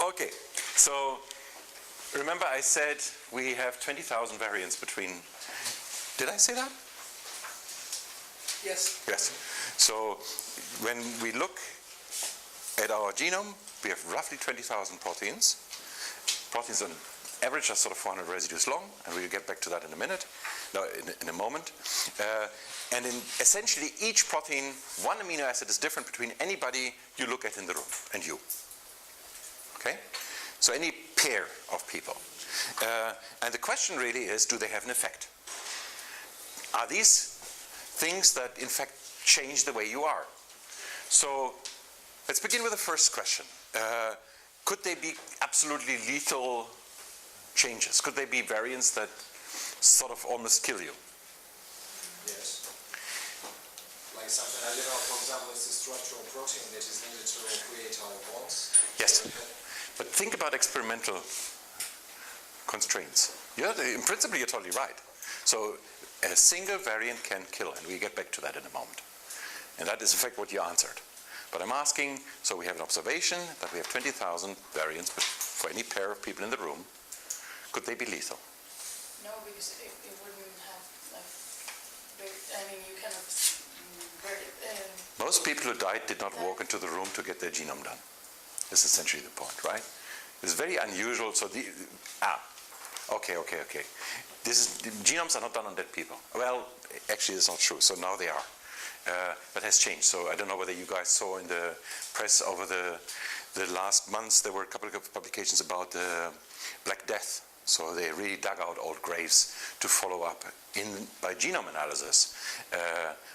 Okay, so remember I said we have 20,000 variants between, did I say that? Yes. Yes. So when we look at our genome, we have roughly 20,000 proteins. Proteins on average are sort of 400 residues long, and we'll get back to that in a minute, in a moment. And in essentially each protein, one amino acid is different between anybody you look at in the room and you. Okay? So any pair of people. And the question really is, do they have an effect? Are these things that in fact change the way you are? So let's begin with the first question. Could they be absolutely lethal changes? Could they be variants that sort of almost kill you? Yes. Like something I live out, for example, is the structural protein that is needed to create our bonds. Yes. But think about experimental constraints. In principle, you're totally right. So a single variant can kill, and we get back to that in a moment. And that is in fact what you answered. But I'm asking, so we have an observation that we have 20,000 variants for any pair of people in the room. Could they be lethal? No, because it wouldn't have, like, I mean, you cannot. Most people who died did not walk into the room to get their genome done. This is essentially the point, right? It's very unusual. So okay. Genomes are not done on dead people. Well, actually, it's not true. So now they are. That has changed. So I don't know whether you guys saw in the press over the last months, there were a couple of publications about Black Death. So they really dug out old graves to follow up by genome analysis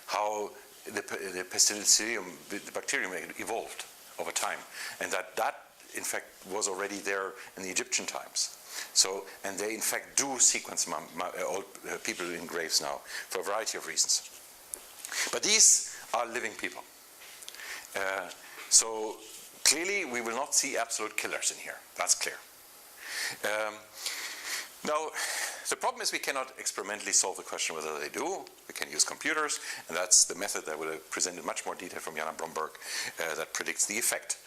how the Penicillium, the bacterium, evolved over time, and that in fact was already there in the Egyptian times. So, and they in fact do sequence old people in graves now for a variety of reasons. But these are living people. So clearly we will not see absolute killers in here. That's clear. Now, the problem is we cannot experimentally solve the question whether they do. We can use computers, and that's the method that will present in much more detail from Jana Bromberg that predicts the effect.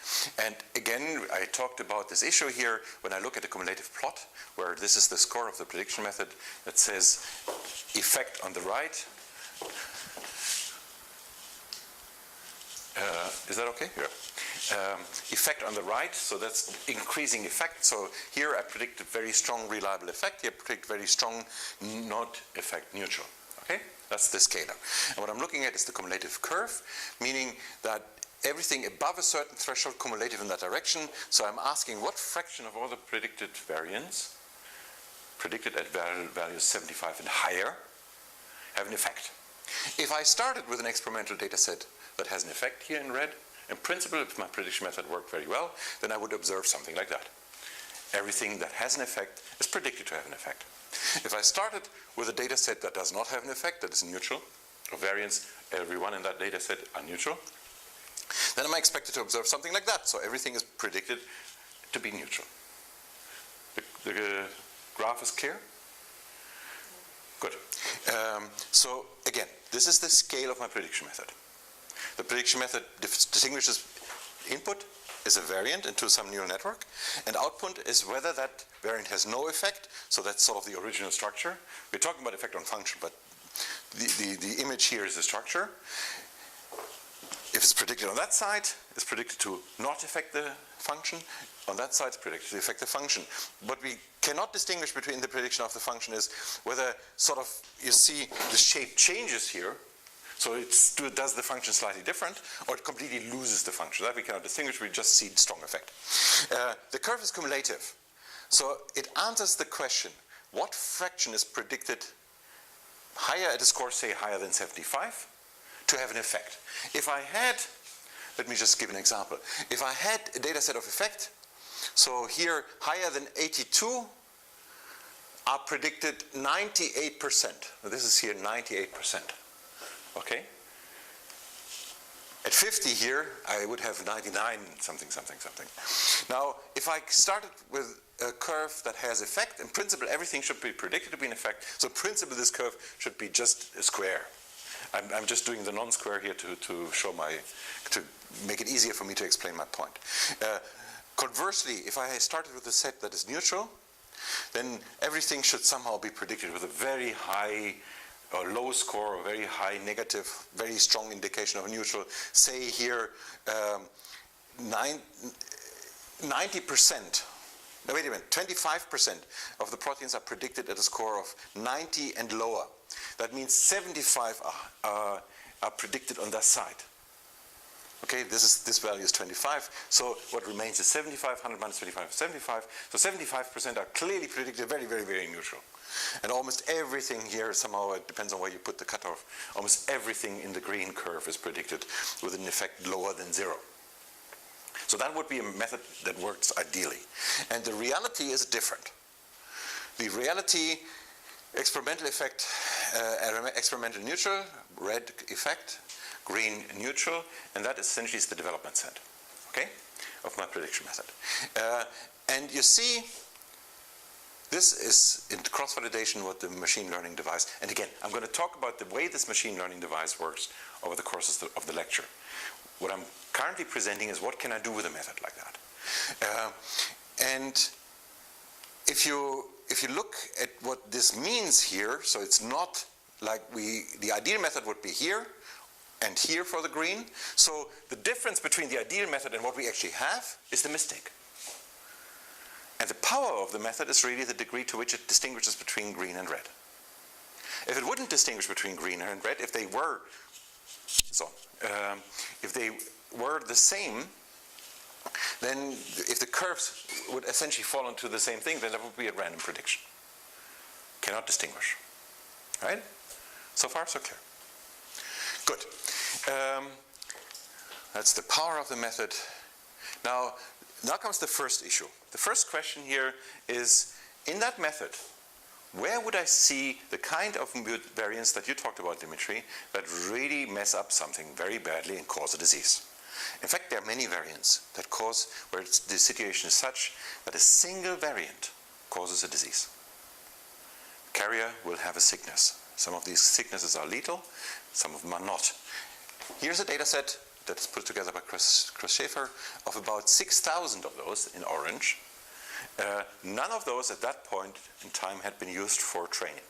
And again, I talked about this issue here when I look at the cumulative plot, where this is the score of the prediction method that says effect on the right. Is that okay? Yeah. Effect on the right, so that's increasing effect. So here I predict a very strong reliable effect. Here I predict very strong not effect neutral. Okay? That's the scalar. And what I'm looking at is the cumulative curve, meaning that everything above a certain threshold cumulative in that direction. So I'm asking what fraction of all the predicted variants, predicted at values 75 and higher, have an effect. If I started with an experimental data set that has an effect here in red, in principle, if my prediction method worked very well, then I would observe something like that. Everything that has an effect is predicted to have an effect. If I started with a data set that does not have an effect, that is neutral, or variance, everyone in that data set are neutral, then am I expected to observe something like that. So everything is predicted to be neutral. The graph is clear? Good. So again, this is the scale of my prediction method. The prediction method distinguishes input is a variant into some neural network, and output is whether that variant has no effect, so that's sort of the original structure. We're talking about effect on function, but the image here is the structure. If it's predicted on that side, it's predicted to not affect the function. On that side, it's predicted to affect the function. What we cannot distinguish between the prediction of the function is whether sort of, you see the shape changes here, so it does the function slightly different, or it completely loses the function. That we cannot distinguish, we just see strong effect. The curve is cumulative. So it answers the question, what fraction is predicted higher at a score, say higher than 75, to have an effect? If I had, let me just give an example. If I had a data set of effect, so here higher than 82 are predicted 98%. This is here 98%. Okay? At 50 here, I would have 99 something. Now, if I started with a curve that has effect, in principle, everything should be predicted to be an effect. So in principle, this curve should be just a square. I'm just doing the non-square here to show to make it easier for me to explain my point. Conversely, if I started with a set that is neutral, then everything should somehow be predicted with a very high or low score, or very high negative, very strong indication of neutral. Say here, 90%, no, wait a minute, 25% of the proteins are predicted at a score of 90 and lower. That means 75 are predicted on that side. Okay, this value is 25, so what remains is 75, 100 minus 25 is 75, so 75% are clearly predicted very, very, very neutral. And almost everything here, somehow it depends on where you put the cutoff, almost everything in the green curve is predicted with an effect lower than 0. So that would be a method that works ideally. And the reality is different. The reality, experimental effect, experimental neutral, red effect, green neutral, and that essentially is the development set, okay, of my prediction method. And you see, this is in cross-validation with the machine learning device. And again, I'm going to talk about the way this machine learning device works over the course of the lecture. What I'm currently presenting is what can I do with a method like that. And if you look at what this means here, so it's not like the ideal method would be here and here for the green. So the difference between the ideal method and what we actually have is the mistake. And the power of the method is really the degree to which it distinguishes between green and red. If it wouldn't distinguish between green and red, if they were the same, then if the curves would essentially fall into the same thing, then that would be a random prediction. Cannot distinguish. Right? So far, so clear. Good. That's the power of the method. Now comes the first issue. The first question here is, in that method, where would I see the kind of variants that you talked about, Dimitri, that really mess up something very badly and cause a disease? In fact, there are many variants that cause, where the situation is such that a single variant causes a disease. Carrier will have a sickness. Some of these sicknesses are lethal, some of them are not. Here's a data set that's put together by Chris Schaefer of about 6,000 of those in orange. None of those at that point in time had been used for training.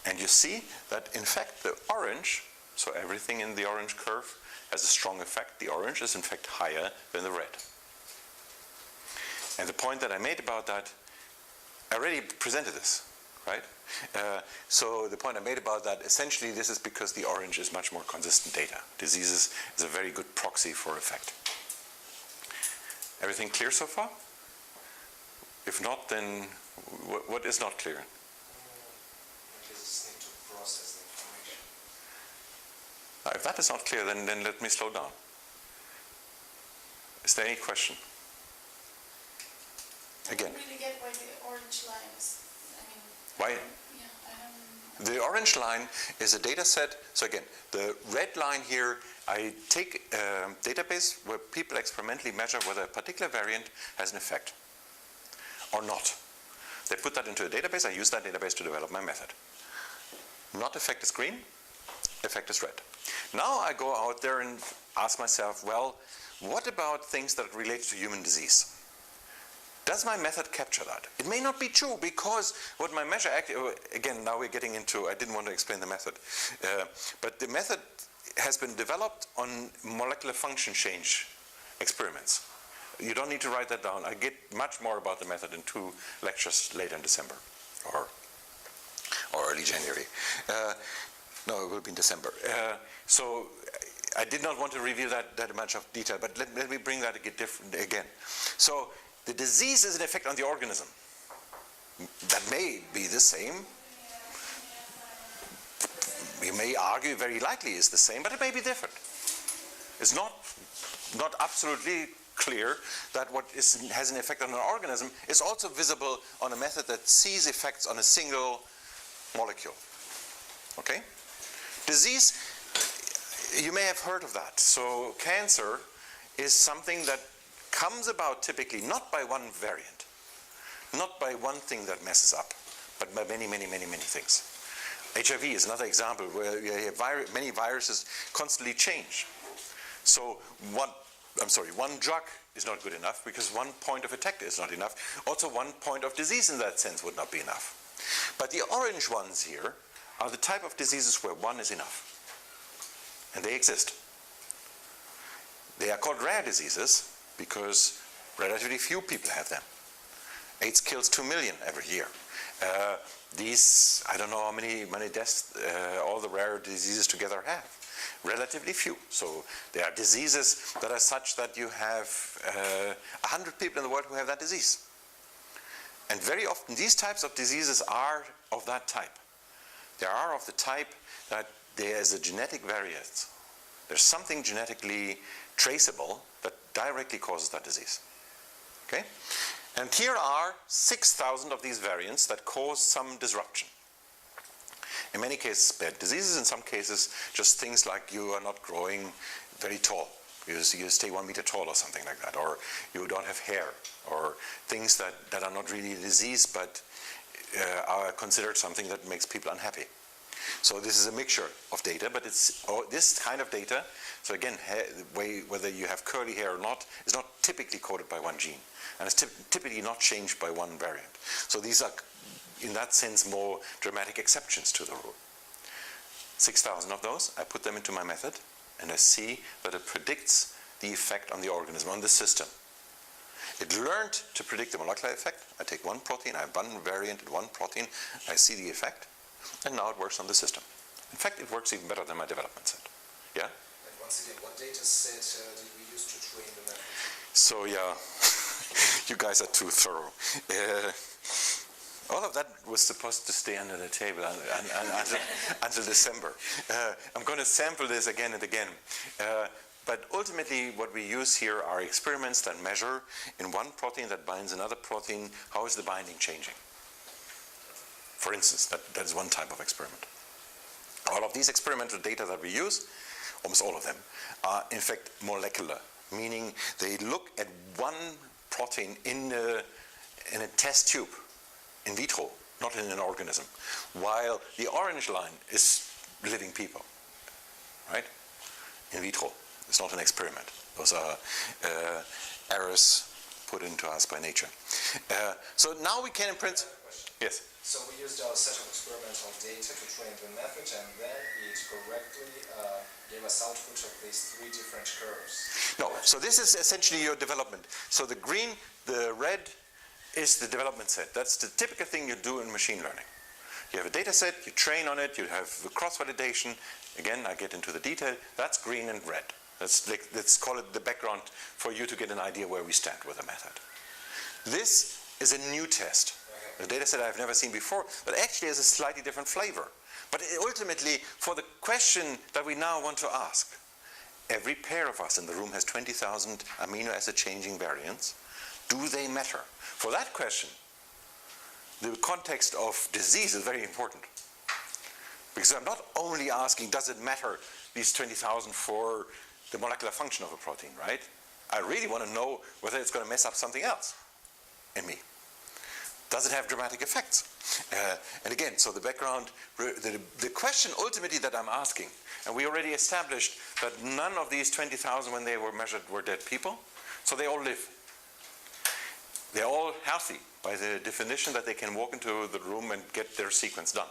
And you see that in fact the orange, so everything in the orange curve has a strong effect. The orange is in fact higher than the red. And the point that I made about that, I already presented this, right? So the point I made about that, essentially this is because the orange is much more consistent data. Diseases is a very good proxy for effect. Everything clear so far? If not, then what is not clear? Just need to process the information. Now, if that is not clear, then let me slow down. Is there any question? Again. I don't really get why the orange line is, Why? Yeah, I haven't. The orange line is a data set. So again, the red line here, I take a database where people experimentally measure whether a particular variant has an effect or not. They put that into a database. I use that database to develop my method. Not effect is green, effect is red. Now I go out there and ask myself, well, what about things that relate to human disease? Does my method capture that? It may not be true, because what my measure, again, now we're getting into, I didn't want to explain the method, but the method has been developed on molecular function change experiments. You don't need to write that down. I get much more about the method in 2 lectures later in December, or early January. No, it will be in December. So I did not want to reveal that much of detail, but let me bring that again. So the disease is an effect on the organism. That may be the same. We may argue very likely is the same, but it may be different. It's not absolutely clear that what has an effect on an organism is also visible on a method that sees effects on a single molecule. Okay? Disease, you may have heard of that. So cancer is something that comes about typically not by one variant, not by one thing that messes up, but by many, many, many, many things. HIV is another example where you have many viruses constantly change. So one drug is not good enough because 1 point of attack is not enough. Also 1 point of disease in that sense would not be enough. But the orange ones here are the type of diseases where 1 is enough. And they exist. They are called rare diseases because relatively few people have them. AIDS kills 2 million every year. These, I don't know how many deaths all the rare diseases together have. Relatively few. So there are diseases that are such that you have 100 people in the world who have that disease. And very often these types of diseases are of that type. They are of the type that there is a genetic variance. There's something genetically traceable that directly causes that disease. Okay? And here are 6,000 of these variants that cause some disruption. In many cases, bad diseases. In some cases, just things like you are not growing very tall. You stay 1 meter tall or something like that. Or you don't have hair. Or things that are not really a disease, but are considered something that makes people unhappy. So this is a mixture of data, but it's this kind of data. So again, whether you have curly hair or not is not typically coded by 1 gene. And it's typically not changed by 1 variant. So these are, in that sense, more dramatic exceptions to the rule. 6,000 of those, I put them into my method, and I see that it predicts the effect on the organism, on the system. It learned to predict the molecular effect. I take 1 protein, I have 1 variant in 1 protein, I see the effect, and now it works on the system. In fact, it works even better than my development set. Yeah? And once again, what data set did we use to train the method? So yeah, you guys are too thorough. All of that was supposed to stay under the table until December. I'm going to sample this again and again. But ultimately, what we use here are experiments that measure in 1 protein that binds another protein, how is the binding changing? For instance, that is 1 type of experiment. All of these experimental data that we use, almost all of them, are in fact molecular, meaning they look at 1 protein in a test tube, in vitro, not in an organism, while the orange line is living people, right? In vitro. It's not an experiment. Those are errors put into us by nature. So now we can imprint. Yes. So we used our set of experimental data to train the method, and then it correctly gave us output of these 3 different curves. No. So this is essentially your development. So the green, the red is the development set. That's the typical thing you do in machine learning. You have a data set, you train on it, you have the cross-validation. Again, I get into the detail. That's green and red. Let's call it the background for you to get an idea where we stand with the method. This is a new test. A data set I've never seen before, but actually has a slightly different flavor. But ultimately, for the question that we now want to ask, every pair of us in the room has 20,000 amino acid changing variants. Do they matter? For that question, the context of disease is very important. Because I'm not only asking, does it matter, these 20,000 for the molecular function of a protein, right? I really want to know whether it's going to mess up something else in me. Does it have dramatic effects? And again, so the background, the question ultimately that I'm asking, and we already established that none of these 20,000 when they were measured were dead people, so they all live. They're all healthy by the definition that they can walk into the room and get their sequence done.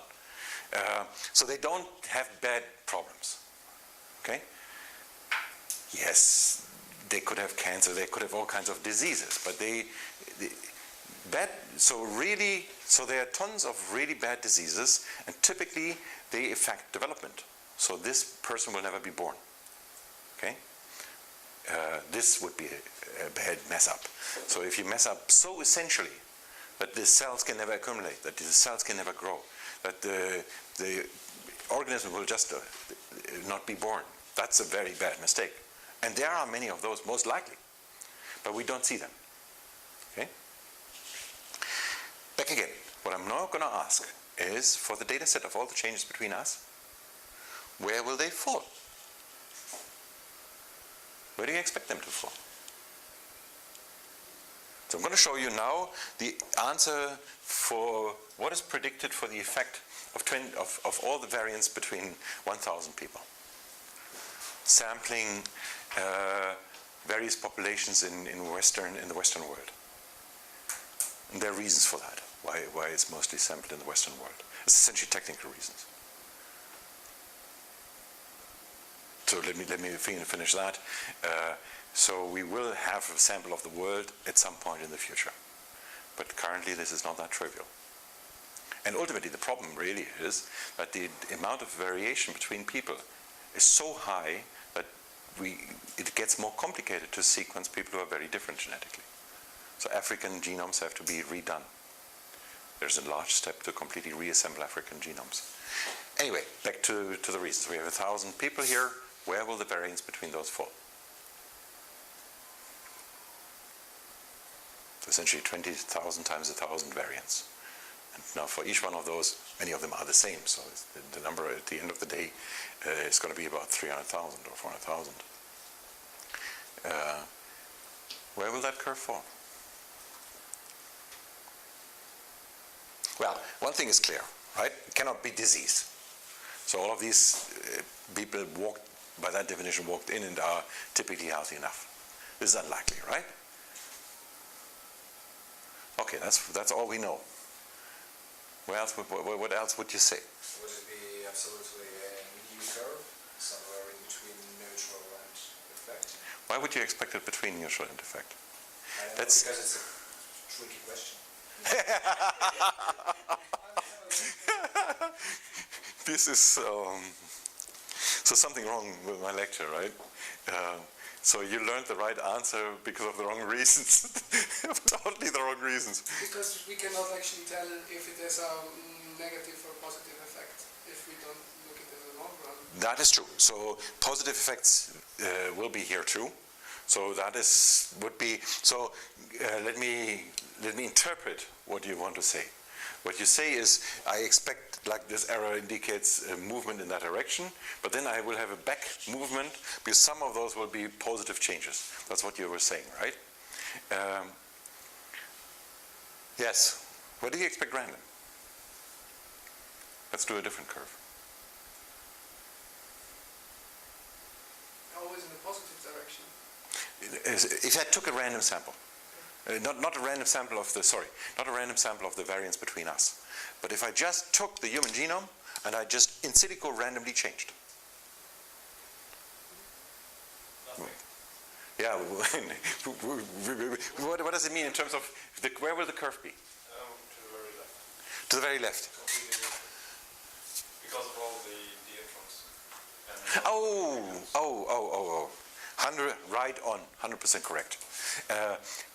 So they don't have bad problems. Okay? Yes, they could have cancer, they could have all kinds of diseases, but so there are tons of really bad diseases, and typically they affect development. So this person will never be born. Okay? This would be a bad mess up. So if you mess up so essentially that the cells can never accumulate, that the cells can never grow, that the organism will just not be born, that's a very bad mistake. And there are many of those, most likely, but we don't see them. Okay? Back again, what I'm now going to ask is, for the data set of all the changes between us, where will they fall? Where do you expect them to fall? So I'm going to show you now the answer for what is predicted for the effect of all the variants between 1,000 people. Sampling various populations in the Western world. And there are reasons for that, why it's mostly sampled in the Western world. It's essentially technical reasons. So let me finish that. So we will have a sample of the world at some point in the future. But currently this is not that trivial. And ultimately the problem really is that the amount of variation between people is so high that it gets more complicated to sequence people who are very different genetically. So African genomes have to be redone. There's a large step to completely reassemble African genomes. Anyway, back to the reasons. We have 1,000 people here. Where will the variance between those fall? So essentially 20,000 times 1,000 variance. And now for each one of those, many of them are the same. So the number at the end of the day is going to be about 300,000 or 400,000. Where will that curve fall? Well, one thing is clear, right? It cannot be disease. So all of these people by that definition, walked in and are typically healthy enough. This is unlikely, right? Okay, that's all we know. What else would you say? Would it be absolutely a new curve, somewhere in between neutral and effect? Why would you expect it between neutral and effect? I don't know, because it's a tricky question. This is so something wrong with my lecture, right? So you learned the right answer because of the wrong reasons. Totally the wrong reasons. Because we cannot actually tell if it has a negative or positive effect if we don't look at it in the long run. That is true. So positive effects will be here too. So that would be. So let me interpret what you want to say. What you say is, I expect, like this arrow indicates, a movement in that direction, but then I will have a back movement because some of those will be positive changes. That's what you were saying, right? Yes. What do you expect random? Let's do a different curve. Always in the positive direction. If I took a random sample, not a random sample of the variance between us, but if I just took the human genome and I just in silico randomly changed. Nothing. Yeah. What does it mean in terms of where will the curve be? To the very left. To the very left. Completely different. Because of all the introns. Oh. 100 right on, 100% correct.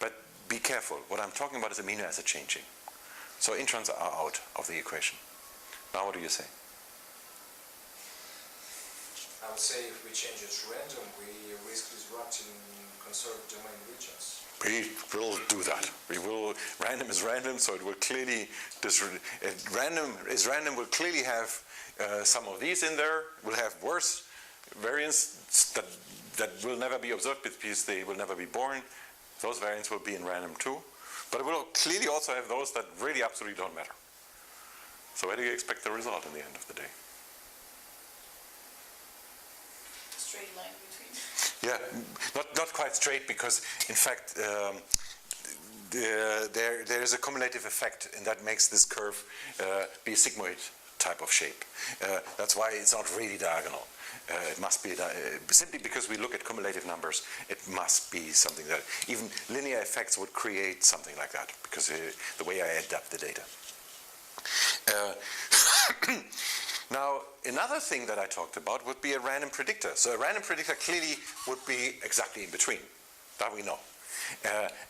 But be careful. What I'm talking about is amino acid changing. So introns are out of the equation. Now what do you say? I would say if we change it random, we risk disrupting conserved domain regions. We will do that. Random is random, so it will clearly, random will clearly have some of these in there, will have worse variants that will never be observed because they will never be born. Those variants will be in random too. But it will clearly also have those that really absolutely don't matter. So where do you expect the result in the end of the day? Straight line between. Yeah, not quite straight because, in fact, there is a cumulative effect, and that makes this curve be a sigmoid type of shape. That's why it's not really diagonal. It must be simply because we look at cumulative numbers. It must be something that even linear effects would create something like that because the way I adapt the data. Now, another thing that I talked about would be a random predictor. So a random predictor clearly would be exactly in between. That we know.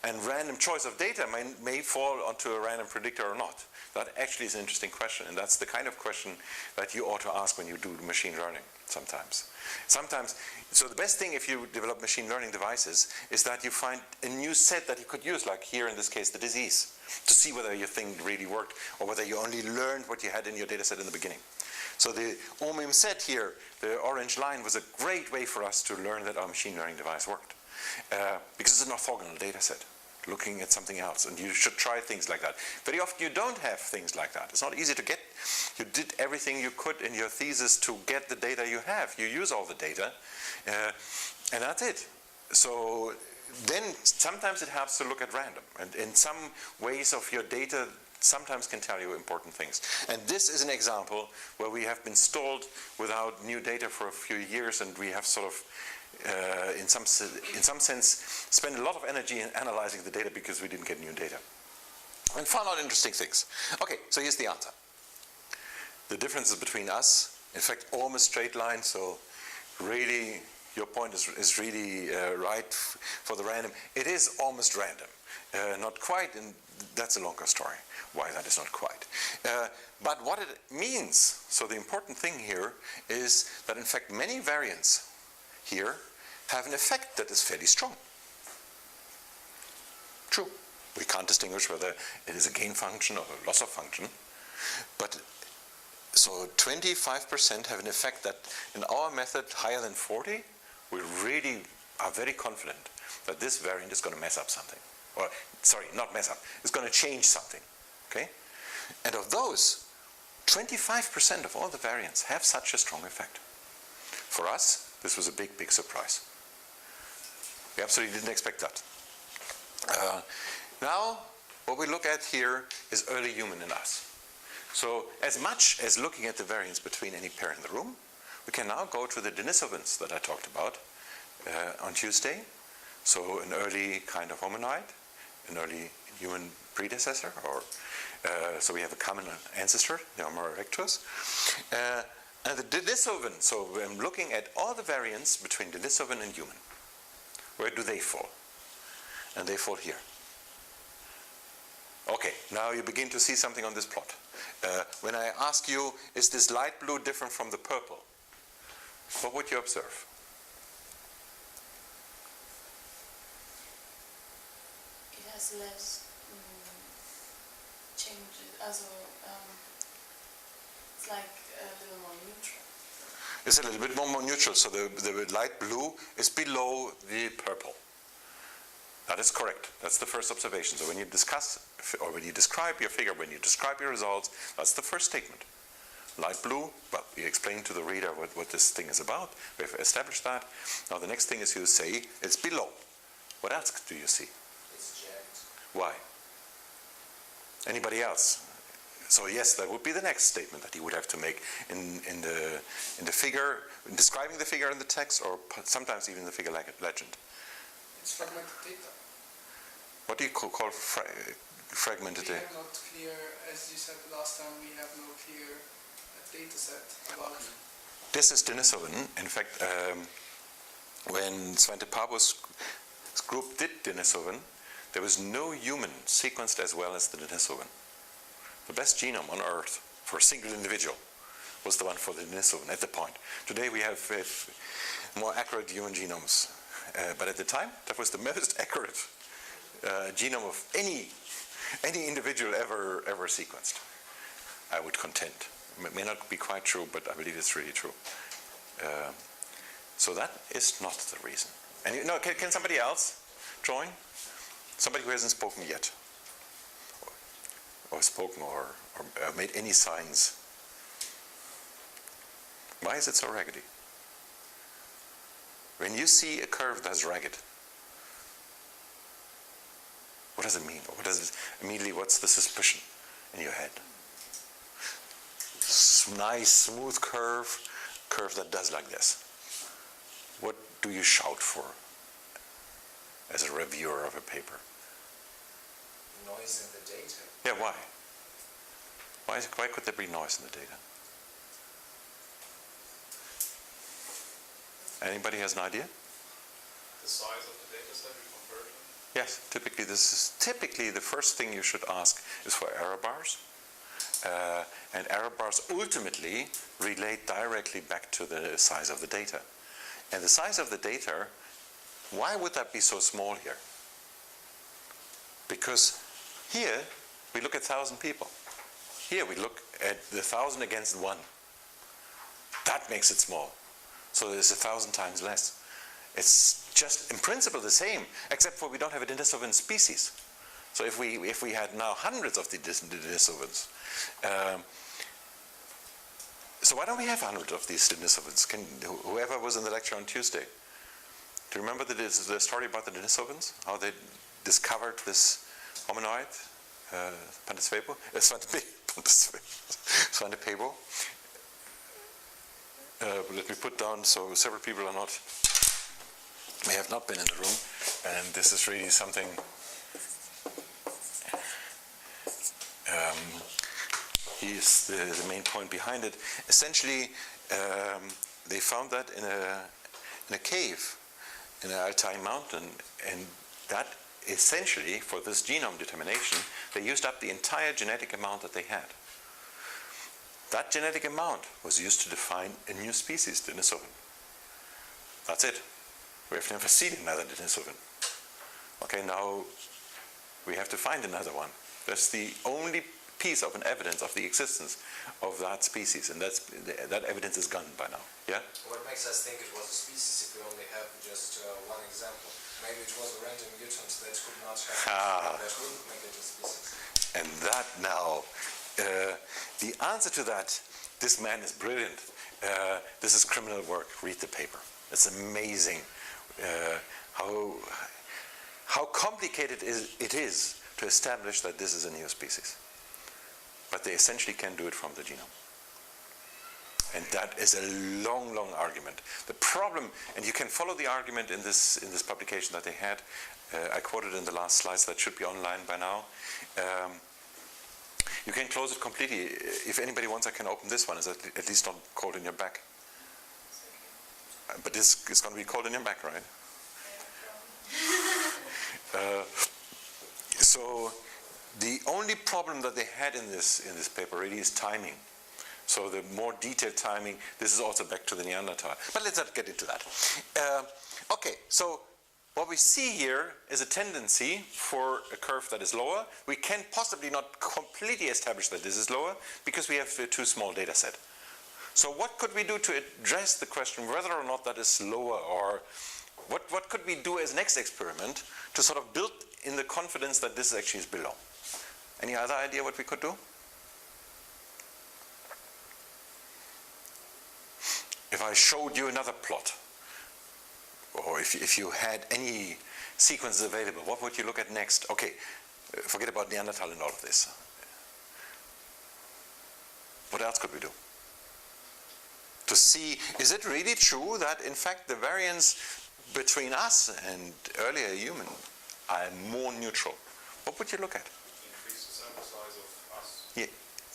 And random choice of data may fall onto a random predictor or not. That actually is an interesting question, and that's the kind of question that you ought to ask when you do machine learning sometimes. So the best thing if you develop machine learning devices is that you find a new set that you could use, like here in this case, the disease, to see whether your thing really worked or whether you only learned what you had in your data set in the beginning. So the OMIM set here, the orange line, was a great way for us to learn that our machine learning device worked. Because it's an orthogonal data set, looking at something else, and you should try things like that. Very often you don't have things like that. It's not easy to get. You did everything you could in your thesis to get the data you have. You use all the data, and that's it. So then sometimes it helps to look at random, and in some ways of your data sometimes can tell you important things. And this is an example where we have been stalled without new data for a few years, and we have sort of in some sense spent a lot of energy in analyzing the data because we didn't get new data and found out interesting things. Okay, so here's the answer. The differences between us, in fact, almost straight line, so really your point is really right for the random. It is almost random. Not quite, and that's a longer story, why that is not quite. But what it means, so the important thing here is that in fact many variants here have an effect that is fairly strong. True. We can't distinguish whether it is a gain function or a loss of function, but so 25% have an effect that in our method higher than 40, we really are very confident that this variant is going to mess up something. Or, sorry, not mess up, it's going to change something, okay? And of those, 25% of all the variants have such a strong effect. For us, this was a big, big surprise. We absolutely didn't expect that. Now, what we look at here is early human in us. So, as much as looking at the variance between any pair in the room, we can now go to the Denisovans that I talked about on Tuesday. So, an early kind of hominoid, an early human predecessor, or so we have a common ancestor, the Homo erectus. And the Denisovan, so I'm looking at all the variants between Denisovan and human. Where do they fall? And they fall here. Okay, now you begin to see something on this plot. When I ask you, is this light blue different from the purple? What would you observe? It has less changes, also it's like a little more neutral. It's a little bit more neutral, so the light blue is below the purple. That is correct. That's the first observation. So when you discuss, or when you describe your figure, when you describe your results, that's the first statement. Light blue, well, we explain to the reader what this thing is about. We've established that. Now the next thing is you say it's below. What else do you see? It's jagged. Why? Anybody else? So yes, that would be the next statement that you would have to make in the figure, in describing the figure in the text, or sometimes even the figure legend. It's fragmented data. What do you call fragmented We data? have not clear, as you said last time, we have no clear data set about it. This is Denisovan. In fact, when Svante Paabo's group did Denisovan, there was no human sequenced as well as the Denisovan. The best genome on Earth for a single individual was the one for the Denisovan at the point. Today we have more accurate human genomes. But at the time, that was the most accurate genome of any individual ever sequenced, I would contend. It may not be quite true, but I believe it's really true. So that is not the reason. And you know, can somebody else join? Somebody who hasn't spoken yet, or spoken, or made any signs. Why is it so raggedy? When you see a curve that's ragged, what does it mean? What does it immediately? What's the suspicion in your head? Nice, smooth curve that does like this. What do you shout for as a reviewer of a paper? Noise in the data. Yeah, why? Why could there be noise in the data? Anybody has an idea? The size of the data set we converted? Yes, typically the first thing you should ask is for error bars. And error bars ultimately relate directly back to the size of the data. And the size of the data, why would that be so small here? Because here we look at 1,000 people. Here we look at the 1,000 against 1. That makes it small. So it's 1,000 times less. It's just in principle the same, except for we don't have a Denisovan species. So if we had now hundreds of the Denisovans, so why don't we have hundreds of these Denisovans? Whoever was in the lecture on Tuesday, Do you remember the story about the Denisovans? How they discovered this hominoid, Svantepebo? Let me put down so several people may have not been in the room, and this is really something. Here's the main point behind it. Essentially, they found that in a cave in an Altai mountain, and that essentially, for this genome determination, they used up the entire genetic amount that they had. That genetic amount was used to define a new species, Denisovan. That's it. We've never seen another Denisovan. Okay, now we have to find another one. That's the only piece of an evidence of the existence of that species, and that evidence is gone by now. Yeah? What makes us think it was a species if we only have just one example? Maybe it was a random mutant that could not have, that wouldn't make it a species. And that now, the answer to that, this man is brilliant. This is criminal work. Read the paper. It's amazing how complicated it is to establish that this is a new species. But they essentially can do it from the genome. And that is a long, long argument. The problem, and you can follow the argument in this publication that they had, I quoted in the last slides, that should be online by now. You can close it completely. If anybody wants, I can open this one. It's at least not cold in your back. But this is going to be cold in your back, right? So the only problem that they had in this paper really is timing. So the more detailed timing, this is also back to the Neanderthal. But let's not get into that. Okay, so what we see here is a tendency for a curve that is lower. We can possibly not completely establish that this is lower because we have a too small data set. So what could we do to address the question whether or not that is lower, or what could we do as next experiment to sort of build in the confidence that this actually is below? Any other idea what we could do? If I showed you another plot, or if you had any sequences available, what would you look at next? Okay, forget about Neanderthal and all of this. What else could we do? To see, is it really true that in fact the variance between us and earlier human are more neutral? What would you look at? Increase the sample size of us.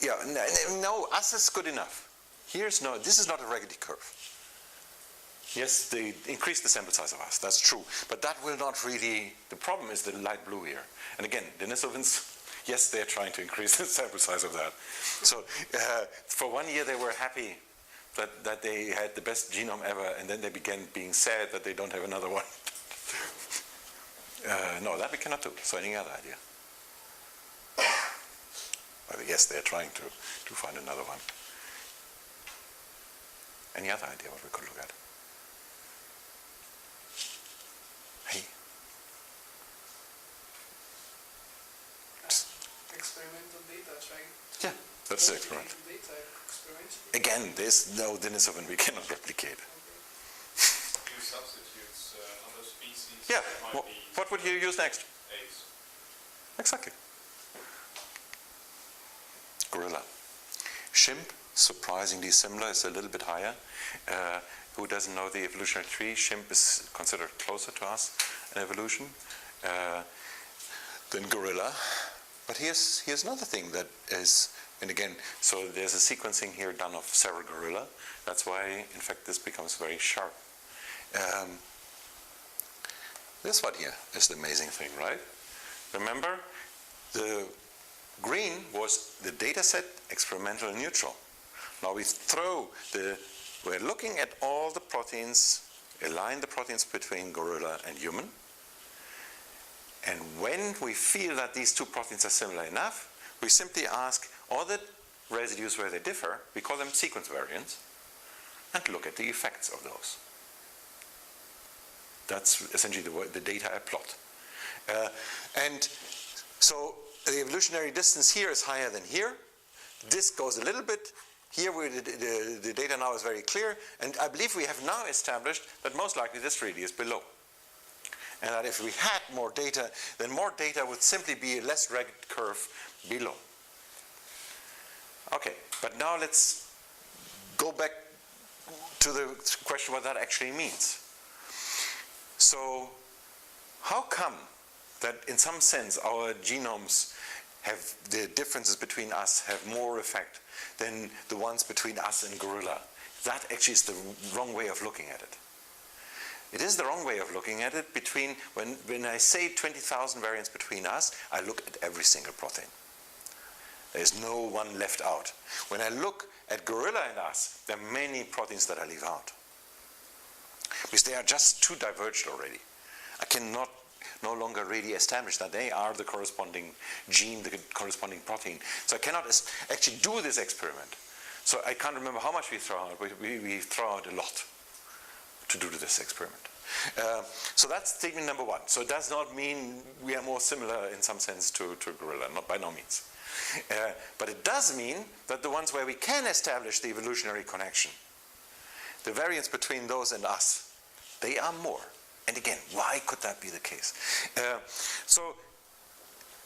Yeah, no, us is good enough. This is not a raggedy curve. Yes, they increase the sample size of us, that's true. But that will not really, the problem is the light blue here. And again, Denisovans, yes, they're trying to increase the sample size of that. So for 1 year they were happy that they had the best genome ever, and then they began being sad that they don't have another one. No, that we cannot do. So any other idea? Well, yes, they're trying to find another one. Any other idea what we could look at? Hey? Experimental data, right? Yeah, that's the experiment. Data experiments. Again, there's no Denisovan we cannot replicate. Few substitutes, other species. Yeah, Might be what would you use next? apes. Exactly. Gorilla. Chimp, surprisingly similar, is a little bit higher. Who doesn't know the evolutionary tree? Chimp is considered closer to us in evolution than gorilla. But here's another thing that is, and again, so there's a sequencing here done of several gorilla. That's why, in fact, this becomes very sharp. This one here is the amazing thing, right? Remember, the green was the data set, experimental and neutral. Now we're looking at all the proteins, align the proteins between gorilla and human. And when we feel that these two proteins are similar enough, we simply ask all the residues where they differ, we call them sequence variants, and look at the effects of those. That's essentially the data I plot. And so the evolutionary distance here is higher than here. This goes a little bit. Here the data now is very clear, and I believe we have now established that most likely this really is below. and that if we had more data, then more data would simply be a less ragged curve below. Okay, but now let's go back to the question what that actually means. So, how come that in some sense our genomes have, the differences between us have more effect than the ones between us and gorilla? That actually is the wrong way of looking at it. It is the wrong way of looking at it between, when I say 20,000 variants between us, I look at every single protein. There's no one left out. When I look at gorilla and us, there are many proteins that I leave out. Because they are just too diverged already. I cannot no longer really establish that they are the corresponding gene, the corresponding protein. So I cannot actually do this experiment. So I can't remember how much we throw out. We throw out a lot to do this experiment. So that's statement number one. So it does not mean we are more similar in some sense to gorilla, not by no means. But it does mean that the ones where we can establish the evolutionary connection, the variance between those and us, they are more. And again, why could that be the case? So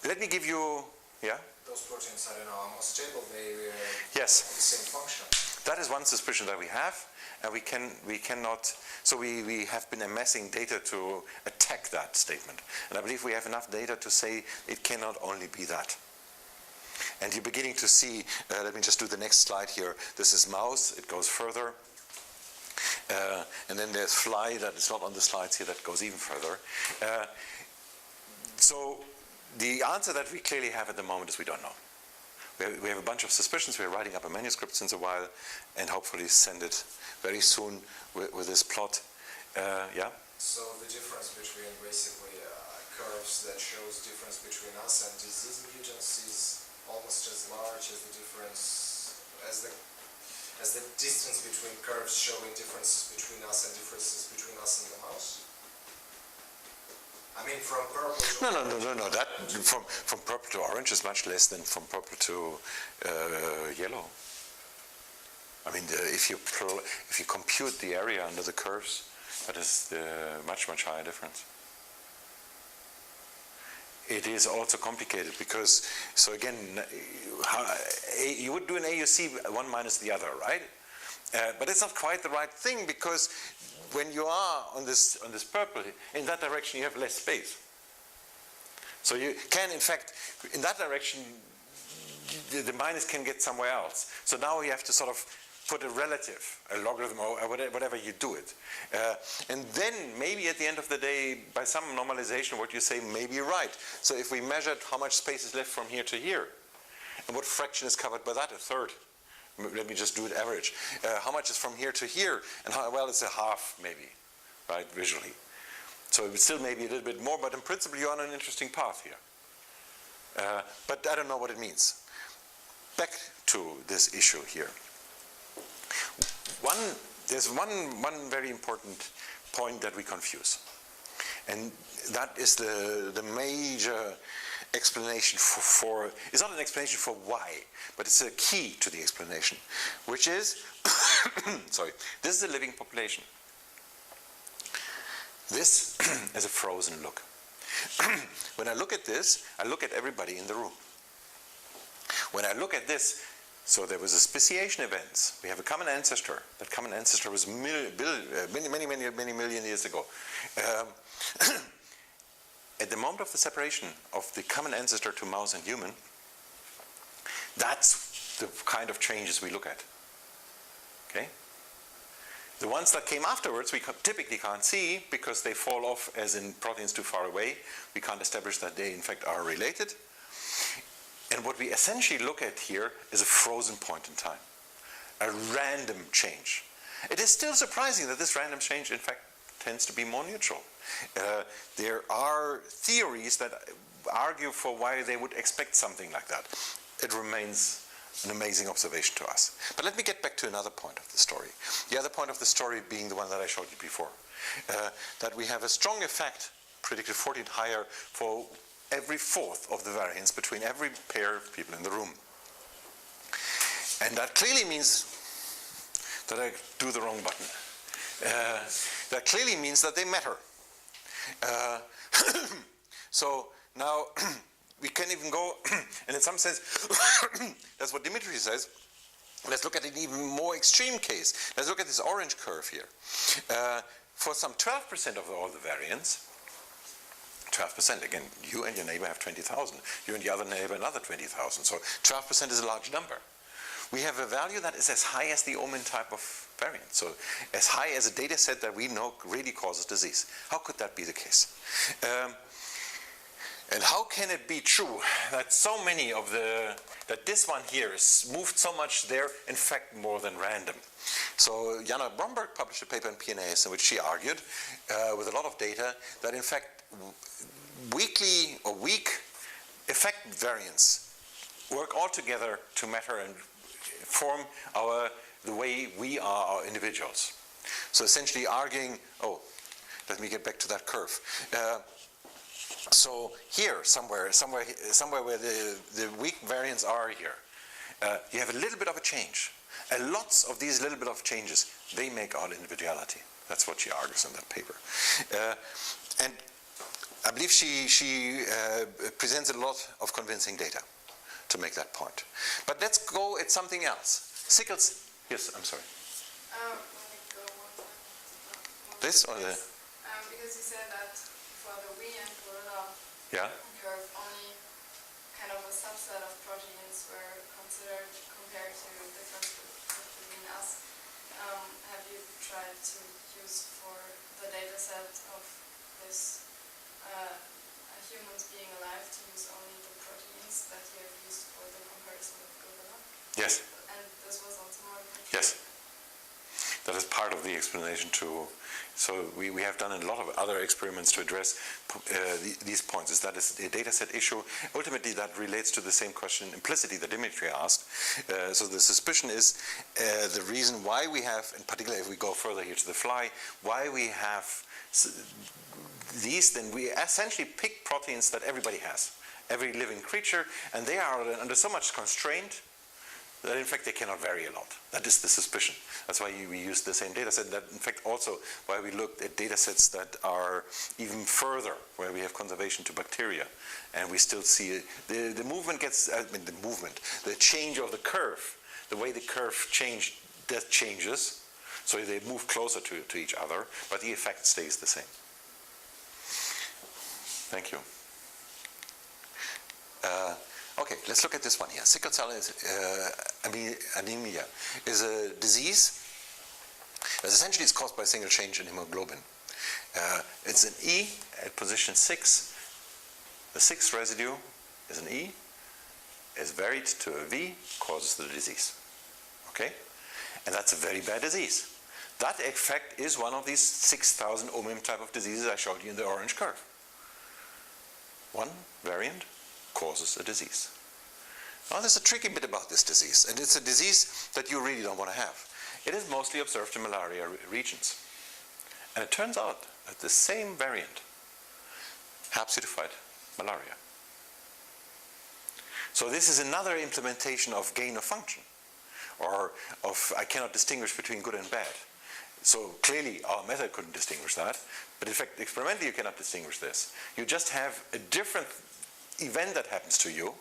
let me give you, yeah? Those proteins, I don't know, are more stable, they yes. have the same function. That is one suspicion that we have, and we cannot, so we have been amassing data to attack that statement. And I believe we have enough data to say it cannot only be that. And you're beginning to see, let me just do the next slide here. This is mouse, it goes further. And then there's fly, that is not on the slides here, that goes even further. So the answer that we clearly have at the moment is we don't know. We have a bunch of suspicions. We're writing up a manuscript since a while, and hopefully send it very soon with this plot. Yeah? So the difference between basically curves that shows difference between us and disease mutants is almost as large as the difference, as the distance between curves showing differences between us and differences between us and the mouse? I mean, from purple to No. That from purple to orange is much less than from purple to yellow. I mean, if you compute the area under the curves, that is the much higher difference. It is also complicated because, so again, you would do an AUC one minus the other, right? But it's not quite the right thing because when you are on this purple, in that direction you have less space. So you can, in fact, in that direction, the minus can get somewhere else. So now you have to sort of put a relative, a logarithm, or whatever you do it. And then maybe at the end of the day, by some normalization, what you say may be right. So if we measured how much space is left from here to here, and what fraction is covered by that, a third. Let me just do it average. How much is from here to here, and how well it's a half, maybe, right, visually. So it still may be a little bit more, but in principle you're on an interesting path here. But I don't know what it means. Back to this issue here. There's one very important point that we confuse, and that is the major explanation for it's not an explanation for why, but it's a key to the explanation, which is, sorry, this is a living population. This is a frozen look. When I look at this, I look at everybody in the room. When I look at this, so there was a speciation events. We have a common ancestor. That common ancestor was many million years ago. At the moment of the separation of the common ancestor to mouse and human, that's the kind of changes we look at. Okay? The ones that came afterwards we typically can't see because they fall off as in proteins too far away. We can't establish that they in fact are related. And what we essentially look at here is a frozen point in time, a random change. It is still surprising that this random change in fact tends to be more neutral. There are theories that argue for why they would expect something like that. It remains an amazing observation to us. But let me get back to another point of the story. The other point of the story being the one that I showed you before. That we have a strong effect, predicted 14 higher, for every fourth of the variance between every pair of people in the room. And that clearly means that I do the wrong button. That clearly means that they matter. So now we can even go, and in some sense, that's what Dimitri says. Let's look at an even more extreme case. Let's look at this orange curve here. For some 12% of all the variants, 12%, again, you and your neighbor have 20,000. You and the other neighbor another 20,000. So 12% is a large number. We have a value that is as high as the Omin type of variant. So as high as a data set that we know really causes disease. How could that be the case? And how can it be true that so many of that this one here is moved so much there, in fact, more than random? So Jana Bromberg published a paper in PNAS in which she argued, with a lot of data, that in fact weekly or weak effect variants work all together to matter and form the way we are our individuals. So essentially arguing, let me get back to that curve. So here, somewhere where the weak variants are here, you have a little bit of a change. And lots of these little bit of changes, they make our individuality. That's what she argues in that paper. And I believe she presents a lot of convincing data to make that point. But let's go at something else. Sickles, yes, I'm sorry. Let me go one This or the? because you said that for the we and gorilla Yeah. curve, only kind of a subset of proteins were considered compared to difference between us. Have you tried to use for the data set of this humans being alive to use only the proteins that you have used for the comparison with gorilla? Yes. And this was also more. Yes. That is part of the explanation too. So we have done a lot of other experiments to address these points. Is that is a data set issue? Ultimately, that relates to the same question implicitly that Dimitri asked. So the suspicion is the reason why we have, in particular if we go further here to the fly, why we have these, then we essentially pick proteins that everybody has, every living creature, and they are under so much constraint that in fact they cannot vary a lot. That is the suspicion. That's why we use the same data set. That in fact also why we looked at data sets that are even further, where we have conservation to bacteria, and we still see the movement gets, the change of the curve, the way the curve changes, so they move closer to each other, but the effect stays the same. Thank you. Okay, let's look at this one here. Sickle cell anemia is a disease that essentially is caused by a single change in hemoglobin. It's an E at position 6. The 6th residue is an E, is varied to a V, causes the disease. Okay? And that's a very bad disease. That effect is one of these 6,000 OMIM type of diseases I showed you in the orange curve. One variant causes a disease. Now there's a tricky bit about this disease, and it's a disease that you really don't want to have. It is mostly observed in malaria regions. And it turns out that the same variant helps you to fight malaria. So this is another implementation of gain of function, or of I cannot distinguish between good and bad. So clearly our method couldn't distinguish that, but in fact experimentally you cannot distinguish this. You just have a different event that happens to you,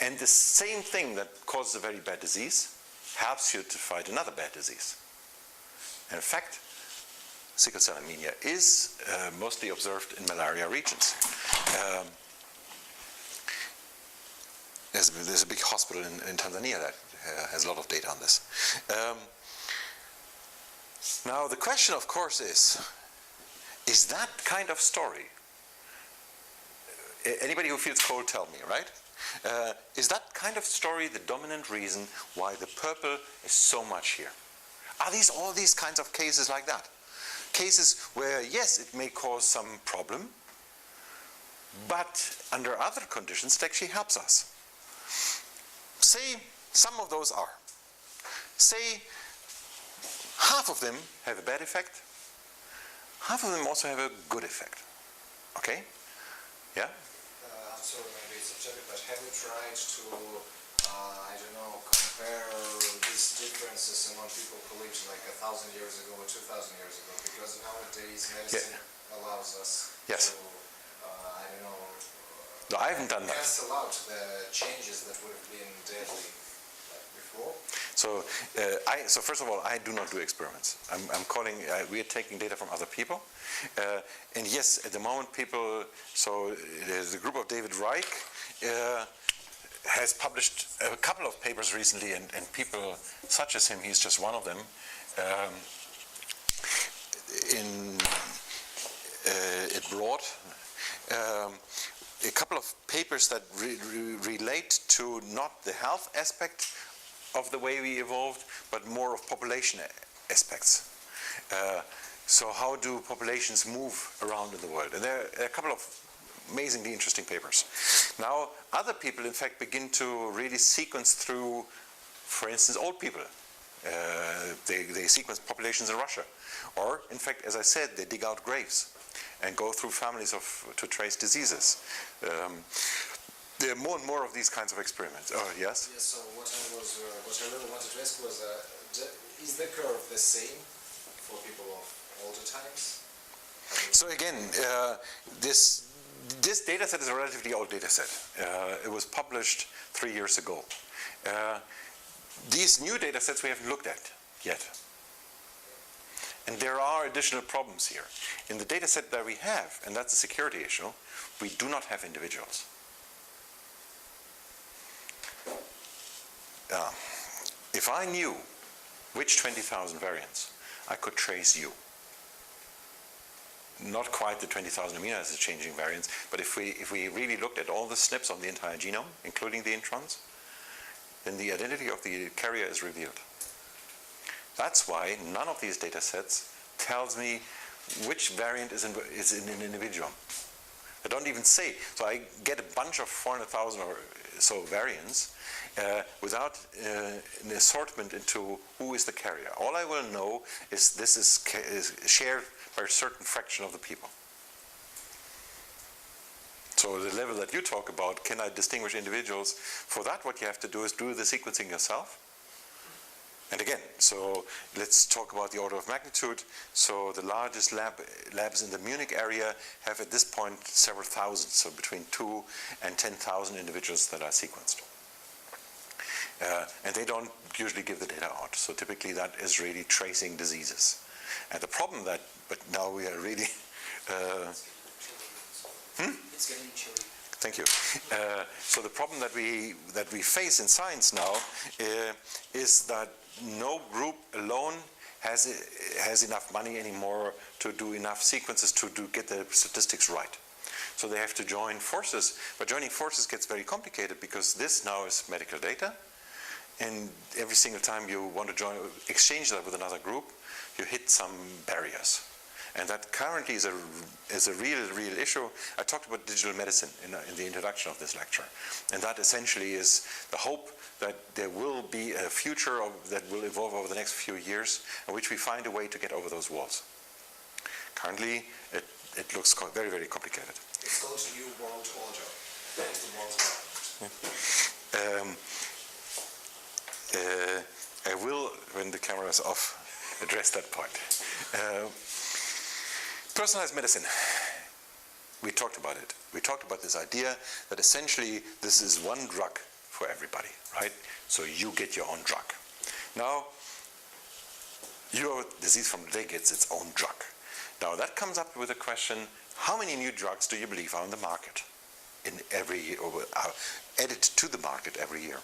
and the same thing that causes a very bad disease helps you to fight another bad disease. And in fact, sickle cell anemia is mostly observed in malaria regions. There's a big hospital in Tanzania that has a lot of data on this. Now the question, of course, is that kind of story? Anybody who feels cold, tell me, right? Is that kind of story the dominant reason why the purple is so much here? Are these all these kinds of cases like that? Cases where, yes, it may cause some problem, but under other conditions it actually helps us. Say some of those are. Say half of them have a bad effect, half of them also have a good effect. Okay? Yeah? I'm sorry, maybe it's a topic, but have you tried to, compare these differences among people who lived like 1,000 years ago or 2,000 years ago? Because nowadays medicine allows us Yes. to, I don't know, No, I haven't done that. cancel out the changes that would have been deadly like before. So, so first of all, I do not do experiments. I'm calling. We are taking data from other people, and yes, at the moment, people. So the group of David Reich has published a couple of papers recently, and people such as him, he's just one of them. It brought a couple of papers that relate to not the health aspect of the way we evolved, but more of population aspects. So how do populations move around in the world? And there are a couple of amazingly interesting papers. Now, other people, in fact, begin to really sequence through, for instance, old people. They sequence populations in Russia. Or, in fact, as I said, they dig out graves and go through families to trace diseases. There are more and more of these kinds of experiments. Oh, yes? Yes, so what I really wanted to ask was, is the curve the same for people of older times? So again, this data set is a relatively old data set. It was published 3 years ago. These new data sets we haven't looked at yet. And there are additional problems here. In the data set that we have, and that's a security issue, we do not have individuals. If I knew which 20,000 variants, I could trace you. Not quite the 20,000 amino acid changing variants, but if we really looked at all the SNPs on the entire genome, including the introns, then the identity of the carrier is revealed. That's why none of these data sets tells me which variant is in an individual. I don't even say. So I get a bunch of 400,000 or so variants without an assortment into who is the carrier. All I will know is this is shared by a certain fraction of the people. So the level that you talk about, can I distinguish individuals? For that, what you have to do is do the sequencing yourself. And again, so let's talk about the order of magnitude. So the largest labs in the Munich area have at this point several thousand, so between 2 and 10,000 individuals that are sequenced. And they don't usually give the data out. So typically that is really tracing diseases. And the problem but now we are really... It's getting chilly. Thank you. So the problem that we face in science now is that no group alone has enough money anymore to do enough sequences to get the statistics right. So they have to join forces. But joining forces gets very complicated because this now is medical data, and every single time you want to exchange that with another group, you hit some barriers. And that currently is a real issue. I talked about digital medicine in the introduction of this lecture. And that essentially is the hope that there will be a future that will evolve over the next few years in which we find a way to get over those walls. Currently, it looks very, very complicated. It's called New World Order. It's the world order. I will, when the camera is off, address that point. Personalized medicine. We talked about it. We talked about this idea that essentially this is one drug for everybody, right? So you get your own drug. Now, your disease from the day gets its own drug. Now that comes up with a question, how many new drugs do you believe are on the market in every year, or are added to the market every year?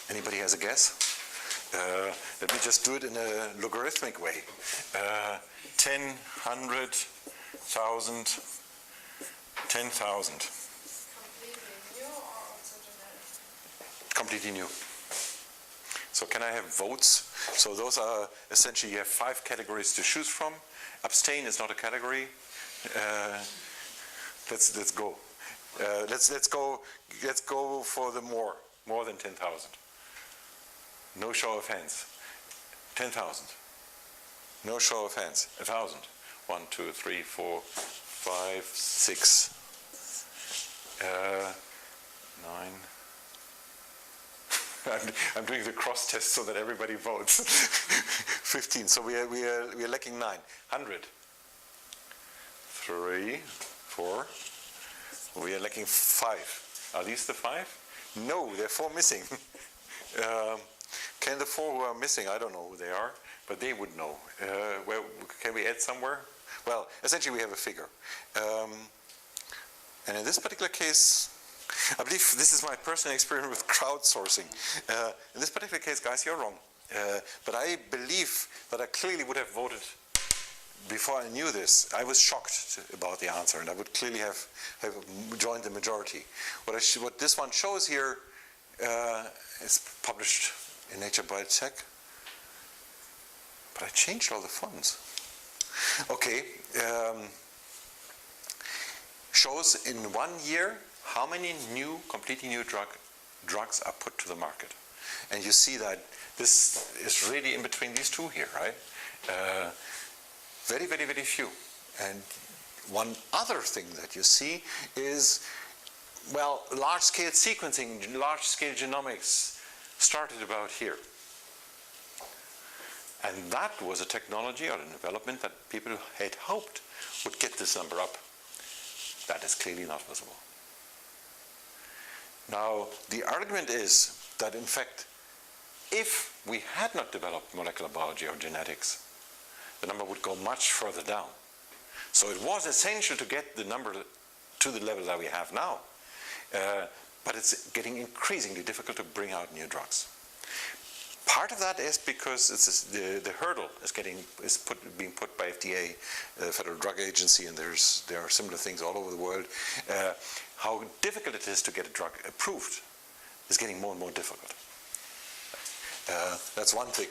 Anybody has a guess? Let me just do it in a logarithmic way. 10, 100, 1,000, 10,000. Completely new or also generic? Completely new. So can I have votes? So those are essentially, you have 5 categories to choose from. Abstain is not a category. Let's go. Let's go for the more than 10,000. No show of hands. 10,000. No show of hands. 1,000. 1, 2, 3, 4, 5, 6, 9. I'm doing the cross test so that everybody votes. 15. So we are lacking 9. 100. 3, 4. We are lacking 5. Are these the 5? No, there are 4 missing. Can the 4 who are missing? I don't know who they are, but they would know. Where can we add somewhere? Well, essentially we have a figure. And in this particular case, I believe this is my personal experience with crowdsourcing. In this particular case, guys, you're wrong. But I believe that I clearly would have voted before I knew this. I was shocked about the answer, and I would clearly have joined the majority. What this one shows here is published in Nature Biotech. But I changed all the fonts. Okay. Shows in 1 year how many completely new drugs are put to the market. And you see that this is really in between these two here, right? Very, very, very few. And one other thing that you see is, well, large-scale sequencing, large-scale genomics started about here. And that was a technology or a development that people had hoped would get this number up. That is clearly not visible. Now, the argument is that, in fact, if we had not developed molecular biology or genetics, the number would go much further down. So it was essential to get the number to the level that we have now. But it's getting increasingly difficult to bring out new drugs. Part of that is because the hurdle is being put by FDA, the Federal Drug Agency, and there are similar things all over the world. How difficult it is to get a drug approved is getting more and more difficult. That's one thing,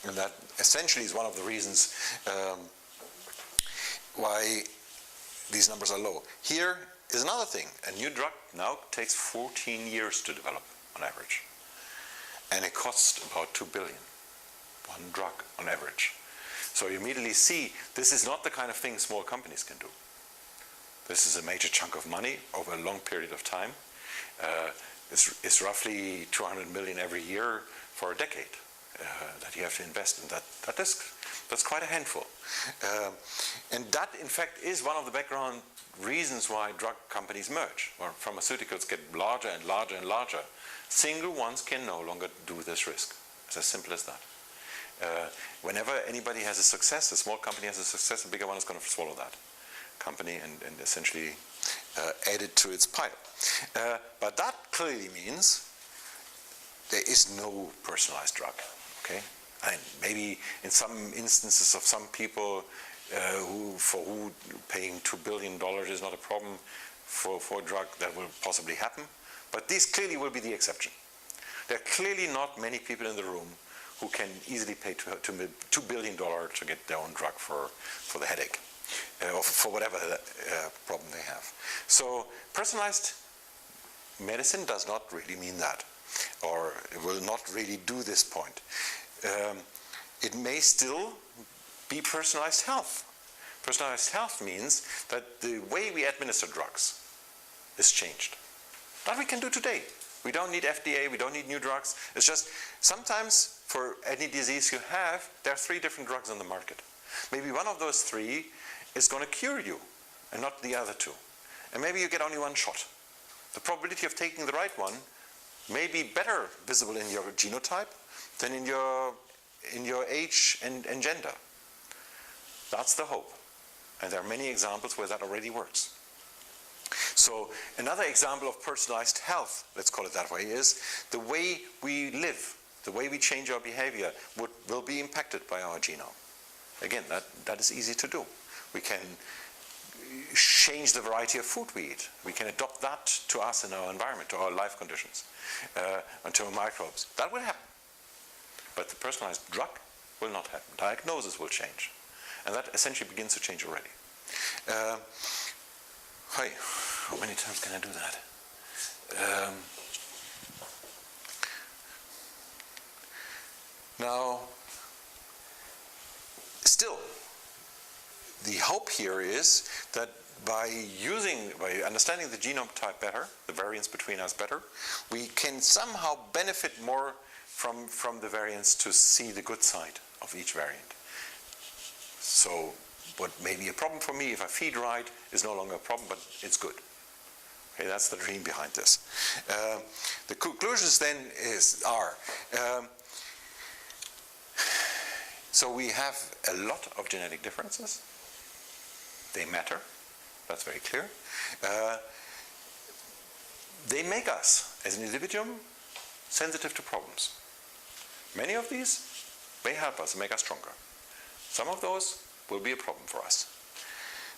and that essentially is one of the reasons why these numbers are low. Here is another thing. A new drug now takes 14 years to develop on average. And it costs about $2 billion, one drug on average. So you immediately see this is not the kind of thing small companies can do. This is a major chunk of money over a long period of time. It's roughly 200 million every year for a decade that you have to invest in. That's quite a handful. And that, in fact, is one of the background reasons why drug companies merge, or pharmaceuticals get larger and larger and larger. Single ones can no longer do this risk. It's as simple as that. Whenever anybody has a success, a small company has a success, a bigger one is going to swallow that company and essentially add it to its pile. But that clearly means there is no personalized drug. Okay, and maybe in some instances of some people for who paying $2 billion is not a problem for a drug, that will possibly happen. But these clearly will be the exception. There are clearly not many people in the room who can easily pay $2 billion to get their own drug for the headache, or for whatever problem they have. So personalized medicine does not really mean that, or it will not really do this point. It may still be personalized health. Personalized health means that the way we administer drugs is changed. That we can do today. We don't need FDA, we don't need new drugs. It's just sometimes for any disease you have, there are 3 different drugs on the market. Maybe one of those 3 is going to cure you and not the other 2. And maybe you get only 1 shot. The probability of taking the right one may be better visible in your genotype than in your age and gender. That's the hope. And there are many examples where that already works. So another example of personalized health, let's call it that way, is the way we live, the way we change our behavior will be impacted by our genome. Again, that is easy to do. We can change the variety of food we eat. We can adopt that to us in our environment, to our life conditions, and to our microbes. That will happen. But the personalized drug will not happen. Diagnosis will change. And that essentially begins to change already. Hi, how many times can I do that? Now, still, the hope here is that by understanding the genome type better, the variance between us better, we can somehow benefit more from the variance to see the good side of each variant. So what may be a problem for me if I feed right is no longer a problem, but it's good. Okay, that's the dream behind this. The conclusions then are, so we have a lot of genetic differences. They matter. That's very clear. They make us, as an individuum, sensitive to problems. Many of these may help us and make us stronger. Some of those will be a problem for us.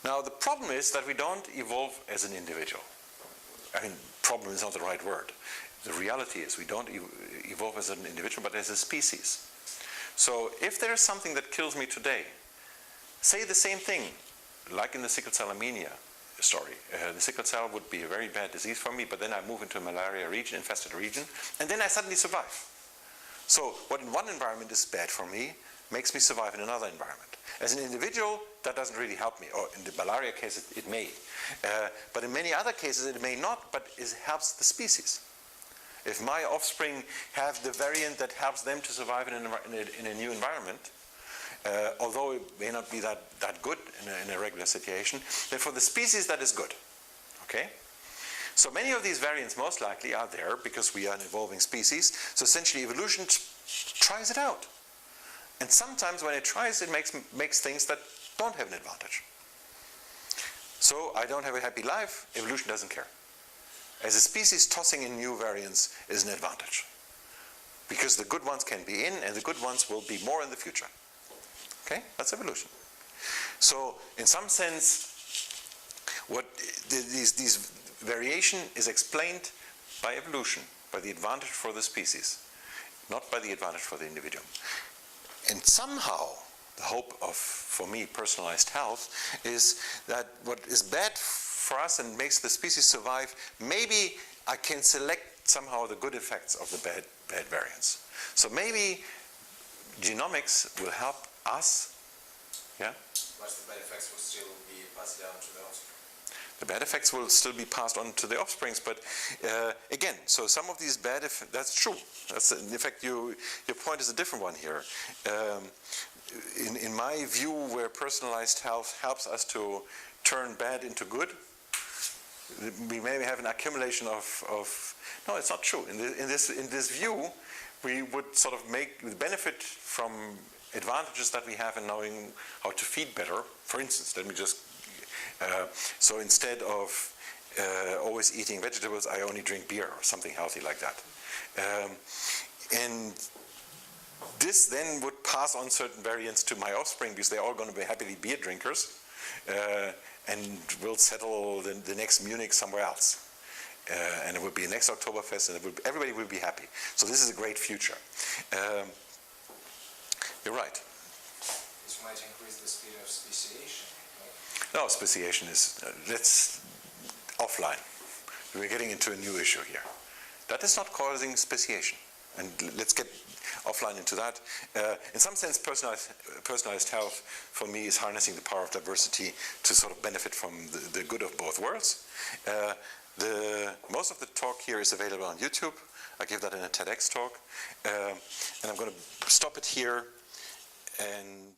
Now, the problem is that we don't evolve as an individual. I mean, problem is not the right word. The reality is we don't evolve as an individual, but as a species. So if there is something that kills me today, say the same thing, like in the sickle cell anemia story. The sickle cell would be a very bad disease for me, but then I move into a malaria region, infested region, and then I suddenly survive. So what in one environment is bad for me makes me survive in another environment. As an individual, that doesn't really help me, or in the malaria case it may. But in many other cases it may not, but it helps the species. If my offspring have the variant that helps them to survive in a new environment, although it may not be that good in a regular situation, then for the species that is good. Okay? So many of these variants most likely are there because we are an evolving species. So essentially evolution tries it out. And sometimes when it tries, it makes things that don't have an advantage. So I don't have a happy life, evolution doesn't care. As a species, tossing in new variants is an advantage. Because the good ones can be in, and the good ones will be more in the future. Okay? That's evolution. So, in some sense, what these variation is explained by evolution, by the advantage for the species, not by the advantage for the individual. And somehow, the hope of, for me, personalized health is that what is bad for us and makes the species survive, maybe I can select somehow the good effects of the bad variants. So maybe genomics will help us, yeah? But the bad effects will still be passed down to the offspring. The bad effects will still be passed on to the offsprings, but again, so some of these bad effects, that's true. That's, in fact, your point is a different one here. In my view, where personalized health helps us to turn bad into good, we maybe have an accumulation of no, it's not true. In this view, we would sort of benefit from advantages that we have in knowing how to feed better. For instance, let me just so instead of always eating vegetables, I only drink beer or something healthy like that. And this then would pass on certain variants to my offspring because they're all going to be happily beer drinkers and will settle the next Munich somewhere else. And it will be next Oktoberfest and everybody will be happy. So this is a great future. You're right. This might increase the speed of speciation. No, speciation is, that's offline. We're getting into a new issue here. That is not causing speciation. And let's get offline into that. In some sense, personalized health for me is harnessing the power of diversity to sort of benefit from the good of both worlds. Most of the talk here is available on YouTube. I gave that in a TEDx talk. And I'm going to stop it here and